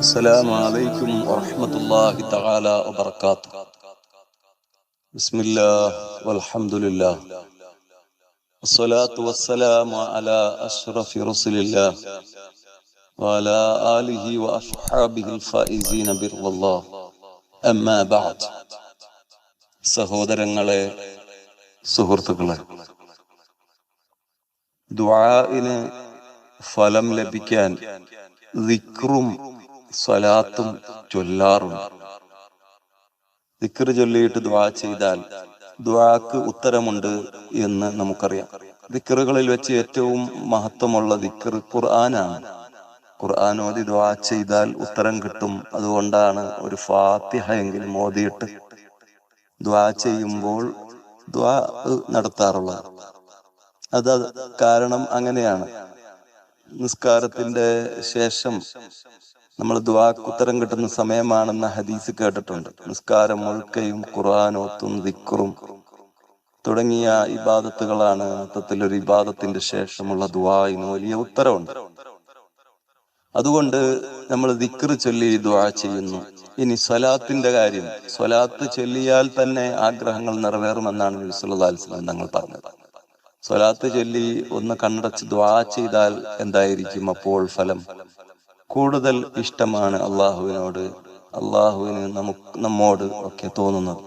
السلام عليكم ورحمة الله تعالى وبركاته. بسم الله والحمد لله والصلاة والسلام على أشرف رسل الله وعلى آله وأصحابه الفائزين برضا الله. أما بعد. സഹോദരങ്ങളെ, സുഹൃത്തുക്കളെ, ദുആഇന് ഫലം ലഭിക്കാൻ ദിക്റും സ്വലാത്തും ചൊല്ലാറുണ്ട്. ദിക്ർ ചൊല്ലിയിട്ട് ദുആ ചെയ്താൽ ദുആക്ക് ഉത്തരമുണ്ട് എന്ന് നമുക്കറിയാം. ദിക്റുകളിൽ വെച്ച് ഏറ്റവും മഹത്വമുള്ള ദിക്ർ ഖുർആനാണ്. ഖുർആൻ ഓതി ദുആ ചെയ്താൽ ഉത്തരം കിട്ടും. അതുകൊണ്ടാണ് ഒരു ഫാത്തിഹ എങ്കിലും ഓതിയിട്ട് ദുആ ചെയ്യുമ്പോൾ ദുആ നടത്താറുള്ളത്. അത് കാരണം അങ്ങനെയാണ്. നിസ്കാരത്തിന്റെ ശേഷം നമ്മൾ ദുആക്ക് ഉത്തരം കിട്ടുന്ന സമയമാണെന്ന ഹദീസ് കേട്ടിട്ടുണ്ട്. നിസ്കാരം മുഴുക്കയും ഖുർആനോത്തും ദിക്റും തുടങ്ങിയ ഇബാദത്തുകളാണ് മൊത്തത്തിൽ ഒരു ഇബാദത്തിന്റെ ശേഷമുള്ള ദുആഇന് വലിയ ഉത്തരവുണ്ട്. അതുകൊണ്ട് നമ്മൾ ദിക്ർ ചൊല്ലി ദുആ ചെയ്യുന്നു. ഇനി സ്വലാത്തിന്റെ കാര്യം, സ്വലാത്ത് ചൊല്ലിയാൽ തന്നെ ആഗ്രഹങ്ങൾ നിറവേറുമെന്നാണ് നബി സല്ലല്ലാഹു അലൈഹി വസല്ലം തങ്ങൾ പറഞ്ഞത്. സ്വലാത്ത് ചൊല്ലി ഒന്ന് കണ്ണടച്ച് ദുആ ചെയ്താൽ എന്തായിരിക്കും അപ്പോൾ ഫലം? കൂടുതൽ ഇഷ്ടമാണ് അള്ളാഹുവിനോട്, അള്ളാഹുവിന് നമ്മോട് ഒക്കെ തോന്നുന്നത്.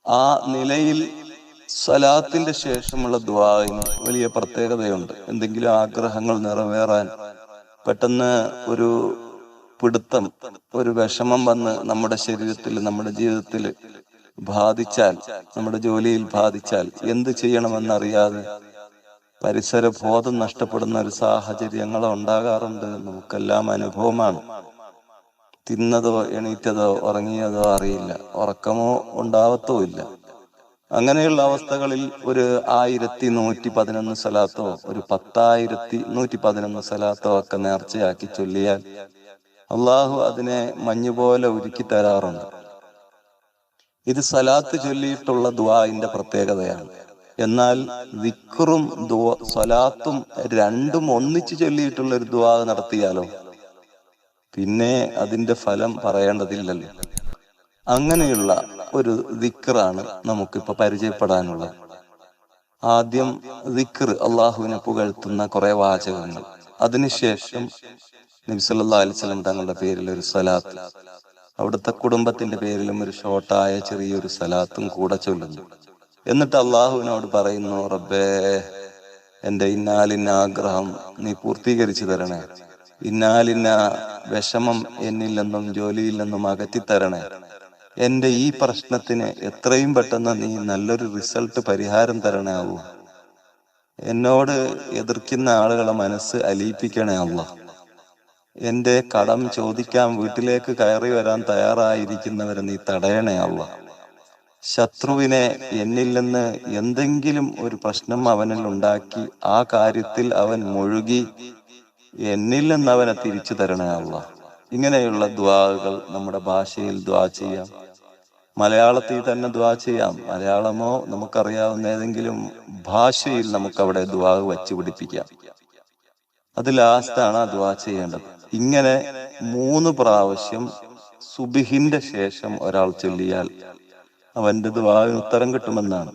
ആ നിലയിൽ സ്വലാത്തിന്റെ ശേഷമുള്ള ദുആഇന് വലിയ പ്രത്യേകതയുണ്ട്. എന്തെങ്കിലും ആഗ്രഹങ്ങൾ നിറവേറാൻ പെട്ടെന്ന് ഒരു പിടുത്തം, ഒരു വിഷമം വന്ന് നമ്മുടെ ശരീരത്തിൽ, നമ്മുടെ ജീവിതത്തിൽ ബാധിച്ചാൽ, നമ്മുടെ ജോലിയിൽ ബാധിച്ചാൽ എന്ത് ചെയ്യണമെന്നറിയാതെ പരിസര ബോധം നഷ്ടപ്പെടുന്ന ഒരു സാഹചര്യങ്ങൾ ഉണ്ടാകാറുണ്ട്. നമുക്കെല്ലാം അനുഭവമാണ്. തിന്നതോ എണീറ്റതോ ഉറങ്ങിയതോ അറിയില്ല, ഉറക്കമോ ഉണ്ടാവത്തോ ഇല്ല. അങ്ങനെയുള്ള അവസ്ഥകളിൽ ഒരു 1111 സ്വലാത്തോ ഒരു 10,111 സ്വലാത്തോ ഒക്കെ നേർച്ചയാക്കി ചൊല്ലിയാൽ അള്ളാഹു അതിനെ മഞ്ഞുപോലെ ഒരുക്കി തരാറുണ്ട്. ഇത് സ്വലാത്ത് ചൊല്ലിയിട്ടുള്ള ദുആഇന്റെ പ്രത്യേകതയാണ്. എന്നാൽ ദിക്റും സ്വലാത്തും രണ്ടും ഒന്നിച്ചു ചൊല്ലിയിട്ടുള്ള ഒരു ദുആ നടത്തിയാലോ പിന്നെ അതിന്റെ ഫലം പറയേണ്ടതില്ലല്ലോ. അങ്ങനെയുള്ള ഒരു ദിക്റാണ് നമുക്കിപ്പോ പരിചയപ്പെടാനുള്ളത്. ആദ്യം ദിക്ർ, അള്ളാഹുവിനെ പുകഴ്ത്തുന്ന കുറെ വാചകങ്ങൾ, അതിനുശേഷം നബി സല്ലല്ലാഹു അലൈഹി വസല്ലം തങ്ങളുടെ പേരിൽ ഒരു സ്വലാത്ത്, അവിടുത്തെ കുടുംബത്തിന്റെ പേരിലും ഒരു ഷോർട്ടായ ചെറിയൊരു സ്വലാത്തും കൂടെ ചൊല്ലുന്നു. എന്നിട്ട് അള്ളാഹുവിനോട് പറയുന്നു, റബ്ബേ, എന്റെ ഇന്നാലിന്ന ആഗ്രഹം നീ പൂർത്തീകരിച്ചു തരണേ, ഇന്നാലിന്ന വിഷമം എന്നിൽ നിന്നും ജോലിയിൽ നിന്നും അകറ്റിത്തരണേ, എന്റെ ഈ പ്രശ്നത്തിന് എത്രയും പെട്ടെന്ന് നീ നല്ലൊരു റിസൾട്ട്, പരിഹാരം തരണേ അല്ലാ, എന്നോട് എതിർക്കുന്ന ആളുകളെ മനസ്സ് അലിയിപ്പിക്കണേ അല്ലാ, എന്റെ കടം ചോദിക്കാൻ വീട്ടിലേക്ക് കയറി വരാൻ തയ്യാറായിരിക്കുന്നവരെ നീ തടയണേ അല്ലാ, ശത്രുവിനെ എന്നിൽ നിന്ന് എന്തെങ്കിലും ഒരു പ്രശ്നം അവനിൽ ഉണ്ടാക്കി ആ കാര്യത്തിൽ അവൻ മുഴുകി എന്നിൽ നിന്ന് അവനെ തിരിച്ചു തരണേ അല്ലാ. ഇങ്ങനെയുള്ള ദുആകൾ നമ്മുടെ ഭാഷയിൽ ദുആ ചെയ്യാം. മലയാളത്തിൽ തന്നെ ദുആ ചെയ്യാം. മലയാളമോ നമുക്കറിയാവുന്ന ഏതെങ്കിലും ഭാഷയിൽ നമുക്കവിടെ ദുആ വച്ചു പിടിപ്പിക്കാം. അത് ലാസ്റ്റാണ് ആ ദുആ ചെയ്യേണ്ടത്. ഇങ്ങനെ 3 പ്രാവശ്യം സുബ്ഹിന്റെ ശേഷം ഒരാൾ ചൊല്ലിയാൽ അവന്റെ ദുആവിന് ഉത്തരം കിട്ടുമെന്നാണ്.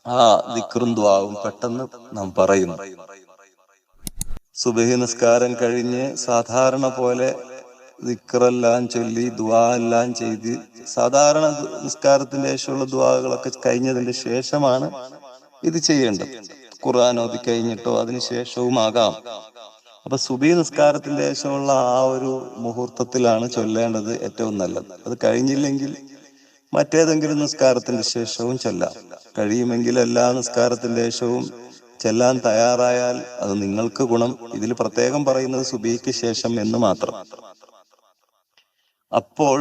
ആ ദിക്റും ദുആവും പെട്ടെന്ന് നാം പറയുന്നു. സുബ്ഹി നിസ്കാരം കഴിഞ്ഞ് സാധാരണ പോലെ ദിക്റെല്ലാം ചൊല്ലി ദുആ എല്ലാം ചെയ്ത്, സാധാരണ നിസ്കാരത്തിന്റെ ശേഷമുള്ള ദുആകളൊക്കെ കഴിഞ്ഞതിന്റെ ശേഷമാണ് ഇത് ചെയ്യേണ്ടത്. ഖുർആൻ ഓതി കഴിഞ്ഞിട്ടോ അതിന് ശേഷവും ആകാം. അപ്പൊ സുബ്ഹി നിസ്കാരത്തിന്റെ ശേഷമുള്ള ആ ഒരു മുഹൂർത്തത്തിലാണ് ചൊല്ലേണ്ടത് ഏറ്റവും നല്ലത്. അത് കഴിഞ്ഞില്ലെങ്കിൽ മറ്റേതെങ്കിലും നിസ്കാരത്തിന്റെ ശേഷവും ചൊല്ലാം. കഴിയുമെങ്കിൽ എല്ലാ നിസ്കാരത്തിന്റെ ശേഷവും ചെല്ലാൻ തയ്യാറായാൽ അത് നിങ്ങൾക്ക് ഗുണം. ഇതിൽ പ്രത്യേകം പറയുന്നത് സുബ്ഹിക്ക് ശേഷം എന്ന് മാത്രം. അപ്പോൾ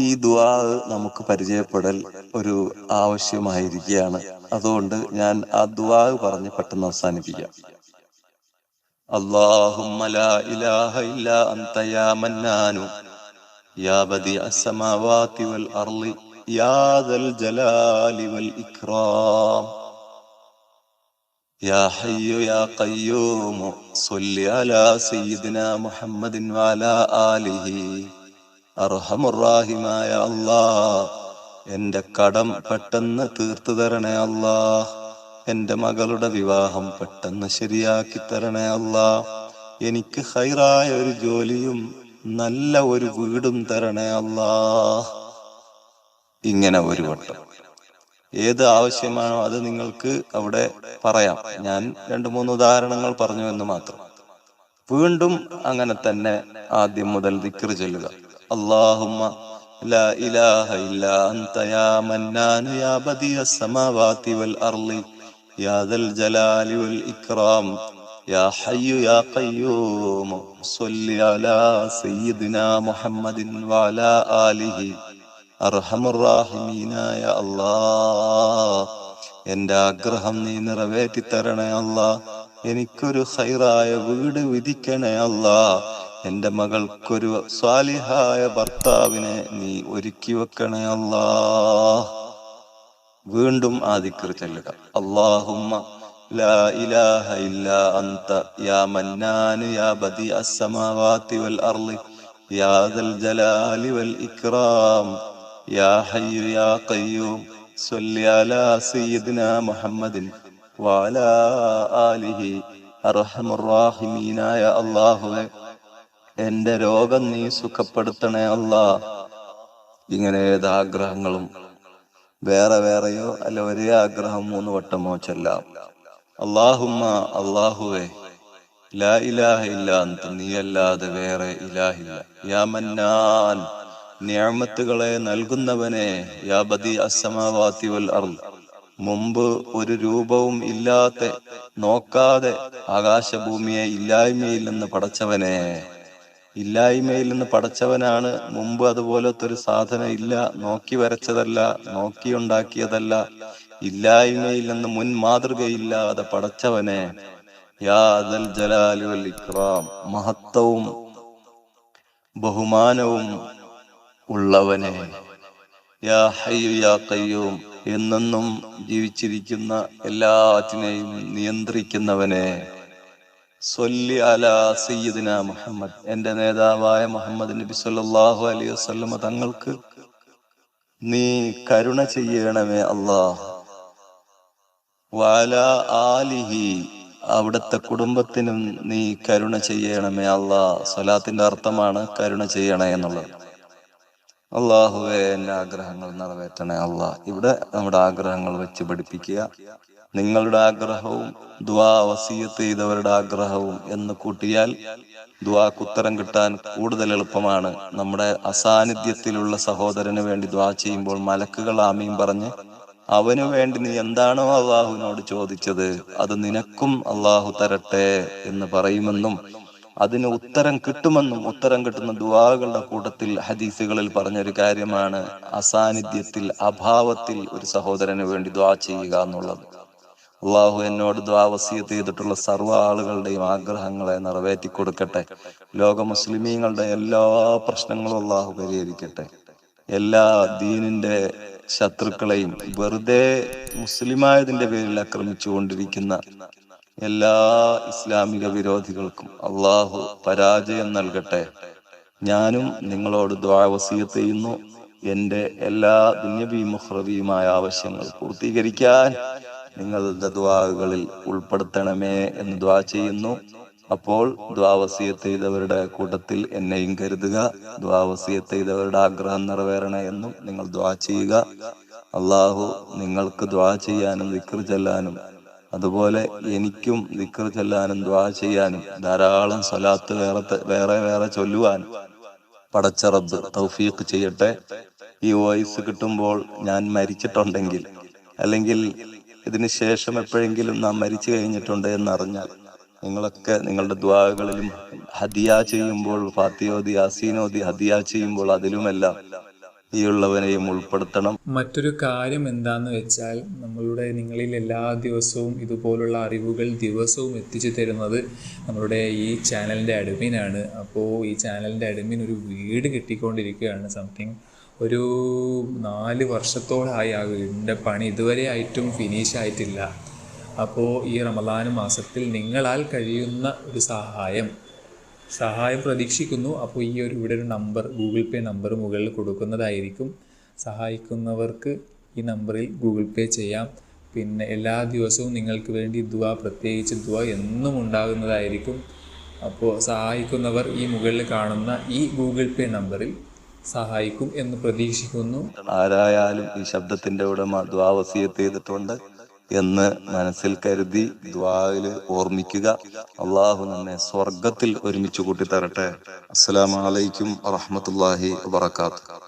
ഈ ദുആ നമുക്ക് പരിചയപ്പെടൽ ഒരു ആവശ്യമായിരിക്കുകയാണ്. അതുകൊണ്ട് ഞാൻ ആ ദുആ പറഞ്ഞ് പെട്ടെന്ന് അവസാനിപ്പിക്കാം. اللهم لا إله إلا أنت يا منان يا بديع السماوات والأرض يا ذا الجلال والإكرام യാ ഹയ്യു യാ ഖയ്യൂം സ്വല്ലി അലാ സയ്യിദിനാ മുഹമ്മദിൻ വഅലാ ആലിഹി. അർഹമുർ-റഹീമായ അല്ലാഹ്, എന്റെ കടം പെട്ടെന്ന് തീർത്തു തരണേ അല്ലാഹ്. എന്റെ മകളുടെ വിവാഹം പെട്ടെന്ന് ശരിയാക്കി തരണേ അല്ലാഹ്. എനിക്ക് ഖൈറായ ഒരു ജോലിയും നല്ല ഒരു വീടും തരണേ അല്ലാഹ്. ഇങ്ങനെ ഒരു വട്ടം ഏത് ആവശ്യമാണോ അത് നിങ്ങൾക്ക് അവിടെ പറയാം. ഞാൻ 2-3 ഉദാഹരണങ്ങൾ പറഞ്ഞു എന്ന് മാത്രം. വീണ്ടും അങ്ങനെ തന്നെ ആദ്യം മുതൽ ദിക്ർ ചൊല്ലുക. അല്ലാഹുമ്മ ലാ ഇലാഹ ഇല്ലാ അൻത യാ മന്നാനു യാ ബദിയസ് സമാവാതി വൽ അർളി യാ ദൽ ജലാലി വൽ ഇക്റാം യാ ഹയ്യു യാ ഖയ്യൂം സ്വല്ലി അലാ സയ്യിദിനാ മുഹമ്മദിൻ വഅലാ ആലിഹി. അർഹമുർ-റഹീമീനായ അല്ലാഹ്, എന്റെ ആഗ്രഹം നീ നിറവേറ്റി തരണേ അല്ലാഹ്. എനിക്കൊരു ഖൈറായ വീട് വിധിക്കണേ അല്ലാഹ്. എന്റെ മകൾക്കൊരു സ്വാലിഹായ ഭർത്താവിനെ നീ ഒരുക്കി വെക്കണേ അല്ലാഹ്. വീണ്ടും ആ ദിക്ർ ചൊല്ലുക. അല്ലാഹുമ്മ ലാ ഇലാഹ ഇല്ലാ അൻത യാ മന്നാനു യാ ബദിഅസ് സമാവാതി വൽ അർളി യാ ദൽ ജലാലി വൽ ഇക്റാം യാ ഹയ്യു യാ ഖയ്യൂം സ്വല്ലി അലാ സയ്യിദിനാ മുഹമ്മദിൻ വഅലാ ആലിഹി. അർഹമുർ-റഹീമീനായ അല്ലാഹുവേ, എന്റെ രോഗം നീ സുഖപ്പെടുത്തണേ അല്ലാഹ്. ഇങ്ങനെ ഏത് ആഗ്രഹങ്ങളും വേറെ വേറെയോ അല്ല ഒരേ ആഗ്രഹം 3 വട്ടമോ ചൊല്ലാം. അല്ലാഹുമ്മ, അല്ലാഹുവേ, ലാ ഇലാഹ ഇല്ലാ അൻത, നീയല്ലാതെ വേറെ ഇലാഹില്ല. യാ മന്നാൻ, നിഅമത്തുകളെ നൽകുന്നവനെ. യാ ബദിഅസ് സമാവാതി വൽ അർള്, മുമ്പ് ഒരു രൂപവും ഇല്ലാത്ത, നോക്കാതെ ആകാശഭൂമിയെ ഇല്ലായ്മയിൽ നിന്ന് പടച്ചവനെ. ഇല്ലായ്മയിൽ നിന്ന് പടച്ചവനാണ്. മുമ്പ് അതുപോലത്തെ ഒരു സാധനം ഇല്ല, നോക്കി വരച്ചതല്ല, നോക്കിയുണ്ടാക്കിയതല്ല. ഇല്ലായ്മയിൽ നിന്ന് മുൻ മാതൃകയില്ലാതെ പടച്ചവനെ. യാ ദൽ ജലാലി വൽ ഇക്റാം, മഹത്വവും ബഹുമാനവും ഉള്ളവനെ. യാ ഹയ്യു യാ ഖയ്യൂം, എന്നെന്നും ജീവിച്ചിരിക്കുന്ന എല്ലാറ്റിനെയും നിയന്ത്രിക്കുന്നവനെ. സ്വല്ലി അലാ സയ്യിദിനാ മുഹമ്മദ്, എന്റെ നേതാവായ മുഹമ്മദ് നബി സല്ലല്ലാഹു അലൈഹി വസല്ലമ തങ്ങൾക്ക് നീ കരുണ ചെയ്യണമേ അല്ലാഹ്. വഅലാ ആലിഹി, അവിടുത്തെ കുടുംബത്തിനും നീ കരുണ ചെയ്യണമേ അല്ലാഹ്. സ്വലാത്തിന്റെ അർത്ഥമാണ് കരുണ ചെയ്യണേ എന്നുള്ളത്. അല്ലാഹുവേ, എന്റെ ആഗ്രഹങ്ങൾ നിറവേറ്റണേ അല്ലാഹ്. ഇവിടെ നമ്മുടെ ആഗ്രഹങ്ങൾ വെച്ച് പഠിപ്പിക്കുക. നിങ്ങളുടെ ആഗ്രഹവും ദുആ വസിയത്ത് ചെയ്തവരുടെ ആഗ്രഹവും എന്ന് കൂട്ടിയാൽ ദുആക്ക് ഉത്തരം കിട്ടാൻ കൂടുതൽ എളുപ്പമാണ്. നമ്മുടെ അസാന്നിധ്യത്തിലുള്ള സഹോദരന് വേണ്ടി ദുആ ചെയ്യുമ്പോൾ മലക്കുകൾ ആമീൻ പറഞ്ഞ് അവനു വേണ്ടി നീ എന്താണോ അള്ളാഹുവിനോട് ചോദിച്ചത് അത് നിനക്കും അള്ളാഹു തരട്ടെ എന്ന് പറയുമെന്നും അതിന് ഉത്തരം കിട്ടുമെന്നും, ഉത്തരം കിട്ടുന്ന ദുആകളുടെ കൂട്ടത്തിൽ ഹദീസുകളിൽ പറഞ്ഞൊരു കാര്യമാണ് അസാന്നിധ്യത്തിൽ, അഭാവത്തിൽ ഒരു സഹോദരന് വേണ്ടി ദുആ ചെയ്യുക എന്നുള്ളത്. അള്ളാഹു എന്നോട് ദുആ വസിയത്ത് ചെയ്തിട്ടുള്ള സർവ്വ ആളുകളുടെയും ആഗ്രഹങ്ങളെ നിറവേറ്റി കൊടുക്കട്ടെ. ലോക മുസ്ലിമീങ്ങളുടെ എല്ലാ പ്രശ്നങ്ങളും അള്ളാഹു പരിഹരിക്കട്ടെ. എല്ലാ ദീനിന്റെ ശത്രുക്കളെയും, വെറുതെ മുസ്ലിമായതിന്റെ പേരിൽ ആക്രമിച്ചു കൊണ്ടിരിക്കുന്ന എല്ലാ ഇസ്ലാമിക വിരോധികൾക്കും അള്ളാഹു പരാജയം നൽകട്ടെ. ഞാനും നിങ്ങളോട് ദുആ വസിയത്ത് ചെയ്യുന്നു. എന്റെ എല്ലാ ദുനിയവിയും ഉഖ്റവിയുമായ ആവശ്യങ്ങൾ പൂർത്തീകരിക്കാൻ നിങ്ങളുടെ ദുആകളിൽ ഉൾപ്പെടുത്തണമേ എന്ന് ദുആ ചെയ്യുന്നു. അപ്പോൾ ദുആ വസിയത്ത് ചെയ്തവരുടെ കൂട്ടത്തിൽ എന്നെയും കരുതുക. ദുആ വസിയത്ത് ചെയ്തവരുടെ ആഗ്രഹം നിറവേറണേ എന്നും നിങ്ങൾ ദുആ ചെയ്യുക. അള്ളാഹു നിങ്ങൾക്ക് ദുആ ചെയ്യാനും ദിക്ർ ചൊല്ലാനും അതുപോലെ എനിക്കും ദിക്ർ ചൊല്ലാനും ദുആ ചെയ്യാനും ധാരാളം സ്വലാത്ത് വേറെ ചൊല്ലുവാനും പടച്ച റബ്ബ് തൗഫീഖ് ചെയ്യട്ടെ. ഈ വോയിസ് കിട്ടുമ്പോൾ ഞാൻ മരിച്ചിട്ടുണ്ടെങ്കിൽ, അല്ലെങ്കിൽ ഇതിന് ശേഷം എപ്പോഴെങ്കിലും നാം മരിച്ചു കഴിഞ്ഞിട്ടുണ്ട് എന്നറിഞ്ഞാൽ നിങ്ങളൊക്കെ നിങ്ങളുടെ ദുആകളിലും ഹദിയ ചെയ്യുമ്പോൾ, ഫാത്തിഹോദി യാസീനോദി ഹദിയ ചെയ്യുമ്പോൾ അതിലുമെല്ലാം ഈ ഉള്ളവനെയും ഉൾപ്പെടുത്തണം. മറ്റൊരു കാര്യം എന്താന്ന് വെച്ചാൽ, നിങ്ങളിൽ എല്ലാ ദിവസവും ഇതുപോലുള്ള അറിവുകൾ ദിവസവും എത്തിച്ചു തരുന്നത് നമ്മളുടെ ഈ ചാനലിൻ്റെ അഡ്മിനാണ്. അപ്പോൾ ഈ ചാനലിൻ്റെ അഡ്മിൻ ഒരു വീട് കിട്ടിക്കൊണ്ടിരിക്കുകയാണ്. സംതിങ് ഒരു 4 വർഷത്തോളമായി ആ വീടിൻ്റെ പണി ഇതുവരെ ആയിട്ടും ഫിനിഷ് ആയിട്ടില്ല. അപ്പോൾ ഈ റമദാൻ മാസത്തിൽ നിങ്ങളാൽ കഴിയുന്ന ഒരു സഹായം പ്രതീക്ഷിക്കുന്നു. അപ്പോൾ ഈ ഇവിടെ ഒരു നമ്പർ, ഗൂഗിൾ പേ നമ്പർ മുകളിൽ കൊടുക്കുന്നതായിരിക്കും. സഹായിക്കുന്നവർക്ക് ഈ നമ്പറിൽ ഗൂഗിൾ പേ ചെയ്യാം. പിന്നെ എല്ലാ ദിവസവും നിങ്ങൾക്ക് വേണ്ടി പ്രത്യേകിച്ച് ദുആ എന്നും ഉണ്ടാകുന്നതായിരിക്കും. അപ്പോൾ സഹായിക്കുന്നവർ ഈ മുകളിൽ കാണുന്ന ഈ ഗൂഗിൾ പേ നമ്പറിൽ സഹായിക്കും എന്ന് പ്രതീക്ഷിക്കുന്നു. ആരായാലും ഈ ശബ്ദത്തിന്റെ ഉടമ ദുആ വസിയത്ത് ചെയ്തിട്ടുണ്ട് എന്ന് മനസ്സിൽ കരുതി ദുആയില് ഓർമ്മിക്കുക. അള്ളാഹു നമ്മെ സ്വർഗത്തിൽ ഒരുമിച്ച് കൂട്ടിത്തരട്ടെ. അസ്സലാമു അലൈക്കും വറഹ്മത്തുള്ളാഹി വബറകാതുഹു.